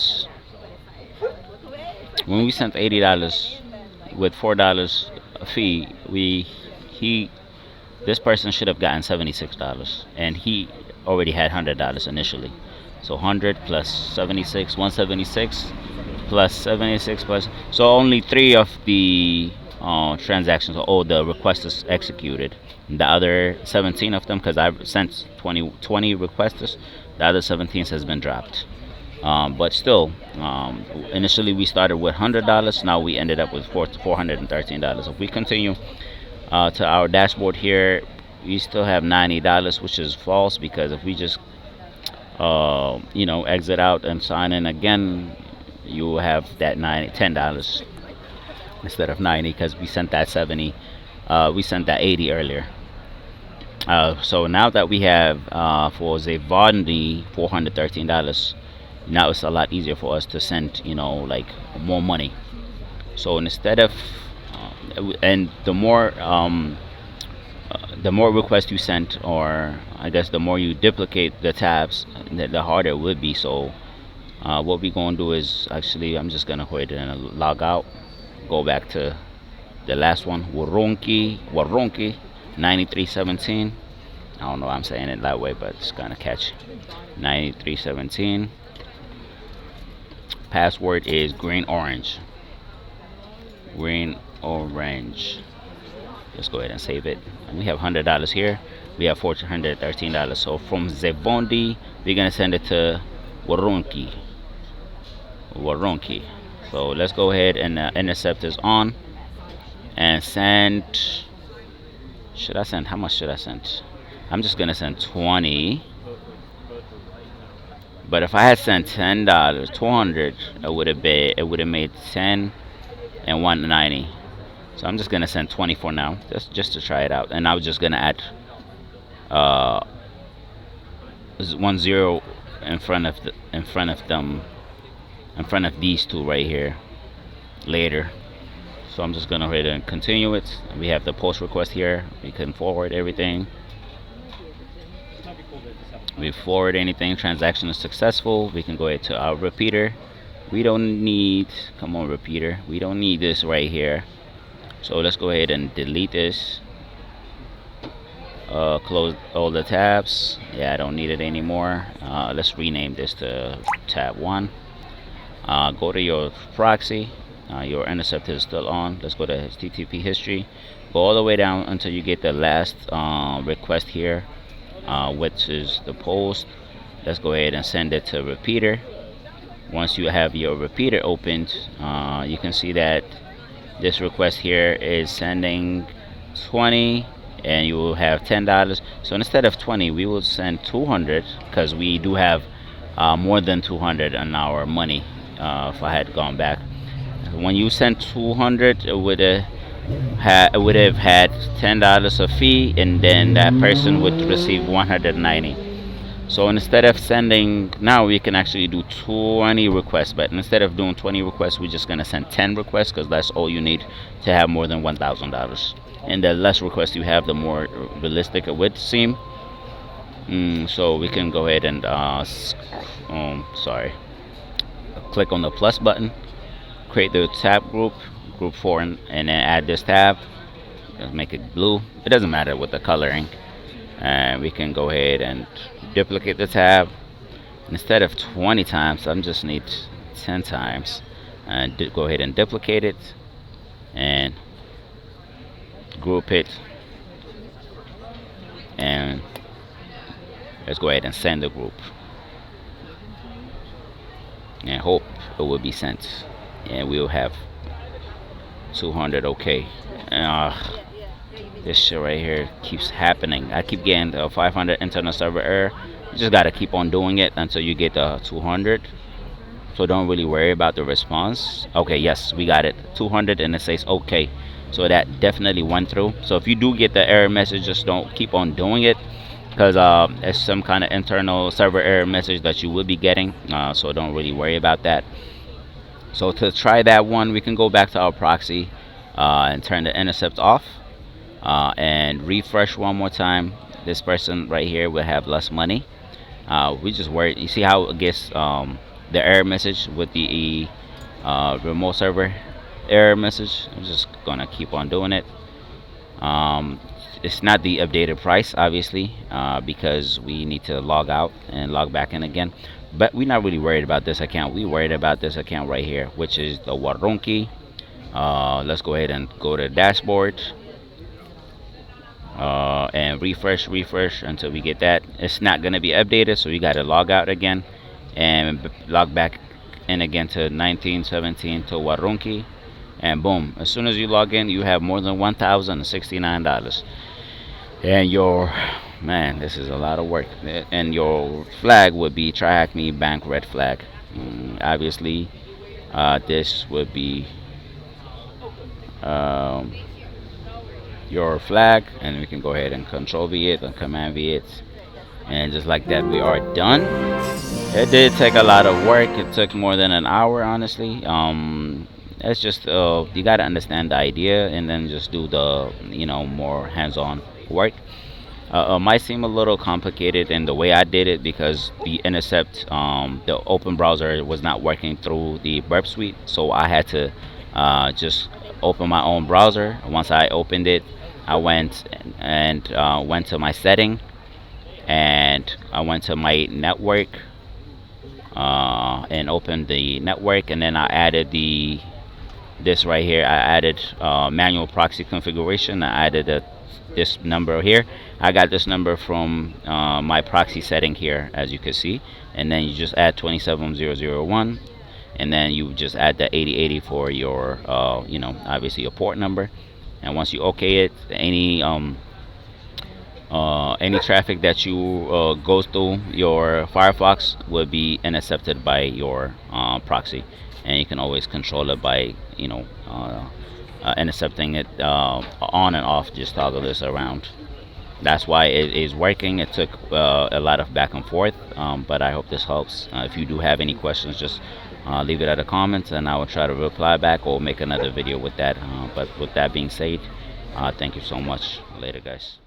with $4 a fee, we he this person should have gotten $76, and he already had $100 initially. So 100 plus 76, 176 plus 76 plus. So only three of the transactions, or the request is executed. The other 17 of them, because I've sent 20 requests, the other 17 has been dropped. But still, initially we started with $100. Now we ended up with $413. If we continue to our dashboard here, we still have $90, which is false, because if we just exit out and sign in again, you will have that $10 instead of 90, because we sent that 70, we sent that 80 earlier. So now that we have for Zavondi $413, now it's a lot easier for us to send, like, more money. So instead of and the more requests you send, or I guess the more you duplicate the tabs, the harder it would be. So what we're gonna do is, actually, I'm just gonna go ahead and log out, go back to the last one, Waronki 9317. I don't know why I'm saying it that way, but it's kind of catchy. 9317. Password is green orange. Green orange. Let's go ahead and save it. And we have $100 here. We have $413. So from Zebondi, we're gonna send it to Waronki. So let's go ahead and intercept is on and send. Should I send? How much should I send? I'm just gonna send 20. But if I had sent $10, 200, it would have made 10 and 190. So I'm just gonna send 20 for now, just to try it out. And I was just gonna add uh, 10 in front of these two right here later. So I'm just gonna go ahead and continue it. We have the post request here. We can forward everything. We forward anything. Transaction is successful. We can go ahead to our repeater. We don't need, come on repeater, we don't need this right here. So let's go ahead and delete this. Close all the tabs. Yeah, I don't need it anymore. Let's rename this to tab 1. Go to your proxy. Your intercept is still on. Let's go to HTTP history. Go all the way down until you get the last request here, which is the post. Let's go ahead and send it to repeater. Once you have your repeater opened, you can see that this request here is sending 20, and you will have $10. So instead of 20, we will send 200, because we do have more than 200 in our money. If I had gone back, when you sent 200, it would have had $10 of fee, and then that person would receive 190. So instead of sending, now we can actually do 20 requests, but instead of doing 20 requests, we're just gonna send 10 requests, because that's all you need to have more than $1,000. And the less requests you have, the more realistic it would seem. So we can go ahead and click on the plus button, create the tab group 4, and then add this tab. Let's make it blue. It doesn't matter with the coloring. And we can go ahead and duplicate the tab. Instead of 20 times, I just need 10 times. And go ahead and duplicate it and group it. And let's go ahead and send the group. And hope it will be sent. And we'll have 200. Okay. This shit right here keeps happening. I keep getting the 500 internet server error. You just gotta keep on doing it until you get the 200. so don't really worry about the response. Okay, yes, we got it, 200, and it says okay. So that definitely went through. So if you do get the error message, just don't keep on doing it, because it's some kind of internal server error message that you will be getting. So don't really worry about that. So to try that one, we can go back to our proxy and turn the intercept off and refresh one more time. This person right here will have less money. We just worried. You see how it gets the error message with the remote server error message. I'm just gonna keep on doing it. Um, it's not the updated price, obviously, because we need to log out and log back in again. But we're not really worried about this account. We worried about this account right here, which is the Warunki. Let's go ahead and go to dashboard and refresh until we get that. It's not going to be updated, so you got to log out again and log back in again to 1917 to Warunki, and boom, as soon as you log in, you have more than $1,069. And your, man, this is a lot of work. And your flag would be TryHackMe Bank red flag. Obviously, this would be um, your flag, and we can go ahead and control V it and command V it, and just like that, we are done. It did take a lot of work. It took more than an hour, honestly. It's just you gotta understand the idea and then just do the more hands-on work. Might seem a little complicated in the way I did it, because the intercept, the open browser was not working through the burp suite, so I had to just open my own browser. Once I opened it, I went and went to my setting, and I went to my network and opened the network, and then I added this right here. I added manual proxy configuration. I added this number here. I got this number from my proxy setting here, as you can see, and then you just add 27001, and then you just add the 8080 for your obviously your port number. And once you okay it, any traffic that you go through your Firefox will be intercepted by your proxy, and you can always control it by intercepting it on and off. Just toggle this around. That's why it is working. It took a lot of back and forth, but I hope this helps. If you do have any questions, just leave it at the comments, and I will try to reply back or make another video with that. But with that being said, thank you so much. Later, guys.